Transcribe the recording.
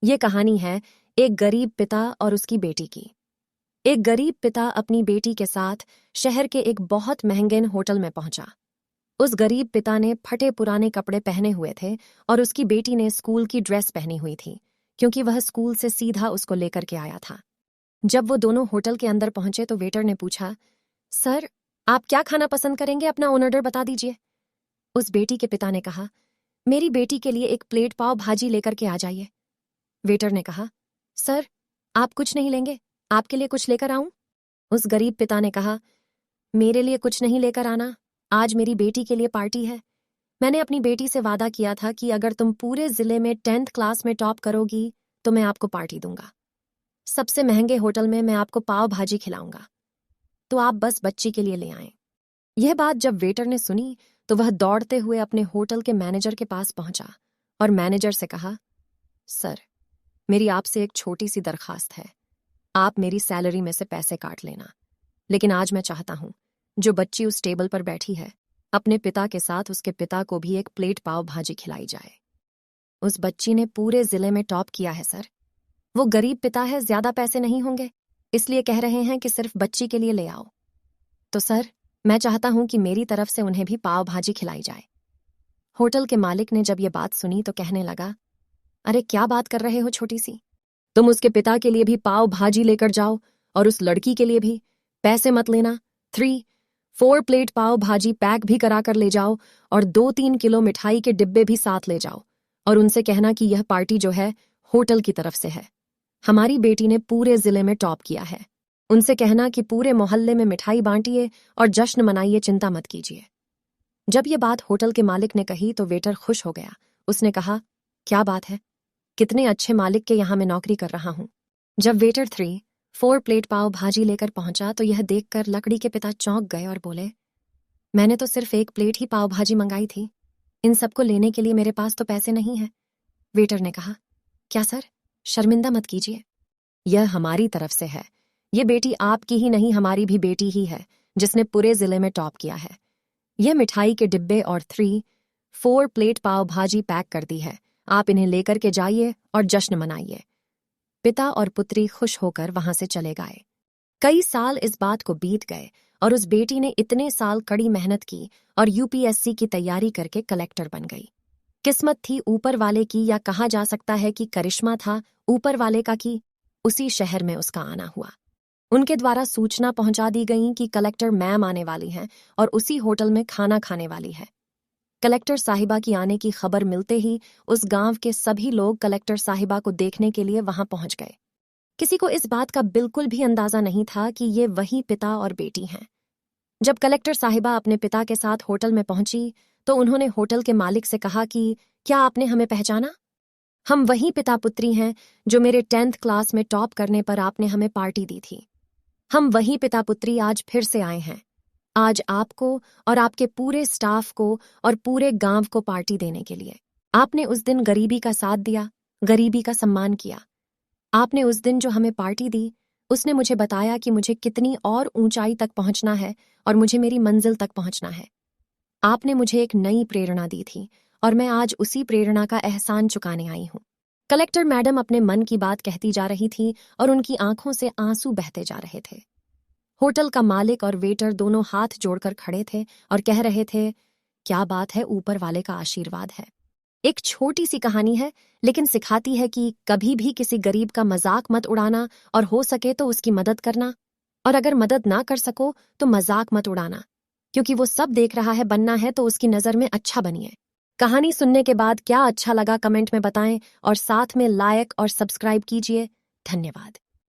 ये कहानी है एक गरीब पिता और उसकी बेटी की। एक गरीब पिता अपनी बेटी के साथ शहर के एक बहुत महंगे होटल में पहुंचा। उस गरीब पिता ने फटे पुराने कपड़े पहने हुए थे और उसकी बेटी ने स्कूल की ड्रेस पहनी हुई थी, क्योंकि वह स्कूल से सीधा उसको लेकर के आया था। जब वो दोनों होटल के अंदर पहुंचे तो वेटर ने पूछा, सर, आप क्या खाना पसंद करेंगे? अपना ऑर्डर बता दीजिए। उस बेटी के पिता ने कहा, मेरी बेटी के लिए एक प्लेट पाव भाजी लेकर के आ जाइए। वेटर ने कहा, सर, आप कुछ नहीं लेंगे? आपके लिए कुछ लेकर आऊं? उस गरीब पिता ने कहा, मेरे लिए कुछ नहीं लेकर आना, आज मेरी बेटी के लिए पार्टी है। मैंने अपनी बेटी से वादा किया था कि अगर तुम पूरे जिले में 10th क्लास में टॉप करोगी तो मैं आपको पार्टी दूंगा। सबसे महंगे होटल में मैं आपको पाव भाजी खिलाऊंगा, तो आप बस बच्ची के लिए ले आएं। यह बात जब वेटर ने सुनी तो वह दौड़ते हुए अपने होटल के मैनेजर के पास पहुंचा और मैनेजर से कहा, सर, मेरी आपसे एक छोटी सी दरखास्त है। आप मेरी सैलरी में से पैसे काट लेना, लेकिन आज मैं चाहता हूं जो बच्ची उस टेबल पर बैठी है, अपने पिता के साथ उसके पिता को भी एक प्लेट पाव भाजी खिलाई जाए। उस बच्ची ने पूरे जिले में टॉप किया है सर। वो गरीब पिता है, ज्यादा पैसे नहीं होंगे, इसलिए कह रहे हैं कि सिर्फ बच्ची के लिए ले आओ। तो सर, मैं चाहता हूं कि मेरी तरफ से उन्हें भी पाव भाजी खिलाई जाए। होटल के मालिक ने जब ये बात सुनी तो कहने लगा, अरे क्या बात कर रहे हो छोटी सी? तुम उसके पिता के लिए भी पाव भाजी लेकर जाओ और उस लड़की के लिए भी। पैसे मत लेना, 3-4 प्लेट पाव भाजी पैक भी करा कर ले जाओ और 2-3 किलो मिठाई के डिब्बे भी साथ ले जाओ और उनसे कहना कि यह पार्टी जो है होटल की तरफ से है। हमारी बेटी ने पूरे जिले में टॉप किया है। उनसे कहना कि पूरे मोहल्ले में मिठाई बांटिए और जश्न मनाइए, चिंता मत कीजिए। जब ये बात होटल के मालिक ने कही तो वेटर खुश हो गया। उसने कहा, क्या बात है, कितने अच्छे मालिक के यहाँ मैं नौकरी कर रहा हूँ। जब वेटर 3-4 प्लेट पाव भाजी लेकर पहुंचा तो यह देखकर लकड़ी के पिता चौंक गए और बोले, मैंने तो सिर्फ एक प्लेट ही पाव भाजी मंगाई थी, इन सबको लेने के लिए मेरे पास तो पैसे नहीं है। वेटर ने कहा, क्या सर, शर्मिंदा मत कीजिए, यह हमारी तरफ से है। ये बेटी आपकी ही नहीं, हमारी भी बेटी ही है जिसने पूरे जिले में टॉप किया है। यह मिठाई के डिब्बे और 3-4 प्लेट पाव भाजी पैक कर दी है, आप इन्हें लेकर के जाइए और जश्न मनाइए। पिता और पुत्री खुश होकर वहां से चले गए। कई साल इस बात को बीत गए और उस बेटी ने इतने साल कड़ी मेहनत की और यूपीएससी की तैयारी करके कलेक्टर बन गई। किस्मत थी ऊपर वाले की, या कहा जा सकता है कि करिश्मा था ऊपर वाले का कि उसी शहर में उसका आना हुआ। उनके द्वारा सूचना पहुंचा दी गई कि कलेक्टर मैम आने वाली हैं और उसी होटल में खाना खाने वाली है। कलेक्टर साहिबा की आने की खबर मिलते ही उस गांव के सभी लोग कलेक्टर साहिबा को देखने के लिए वहां पहुंच गए। किसी को इस बात का बिल्कुल भी अंदाजा नहीं था कि ये वही पिता और बेटी हैं। जब कलेक्टर साहिबा अपने पिता के साथ होटल में पहुंची तो उन्होंने होटल के मालिक से कहा कि क्या आपने हमें पहचाना? हम वही पिता पुत्री हैं जो मेरे 10th क्लास में टॉप करने पर आपने हमें पार्टी दी थी। हम वही पिता पुत्री आज फिर से आए हैं, आज आपको और आपके पूरे स्टाफ को और पूरे गांव को पार्टी देने के लिए। आपने उस दिन गरीबी का साथ दिया, गरीबी का सम्मान किया। आपने उस दिन जो हमें पार्टी दी, उसने मुझे बताया कि मुझे कितनी और ऊंचाई तक पहुंचना है और मुझे मेरी मंजिल तक पहुंचना है। आपने मुझे एक नई प्रेरणा दी थी और मैं आज उसी प्रेरणा का एहसान चुकाने आई हूं। कलेक्टर मैडम अपने मन की बात कहती जा रही थी और उनकी आंखों से आंसू बहते जा रहे थे। होटल का मालिक और वेटर दोनों हाथ जोड़कर खड़े थे और कह रहे थे, क्या बात है, ऊपर वाले का आशीर्वाद है। एक छोटी सी कहानी है, लेकिन सिखाती है कि कभी भी किसी गरीब का मजाक मत उड़ाना और हो सके तो उसकी मदद करना, और अगर मदद ना कर सको तो मजाक मत उड़ाना, क्योंकि वो सब देख रहा है, बनना है तो उसकी नजर में अच्छा बनिए। कहानी सुनने के बाद क्या अच्छा लगा कमेंट में बताएं और साथ में लाइक और सब्सक्राइब कीजिए। धन्यवाद।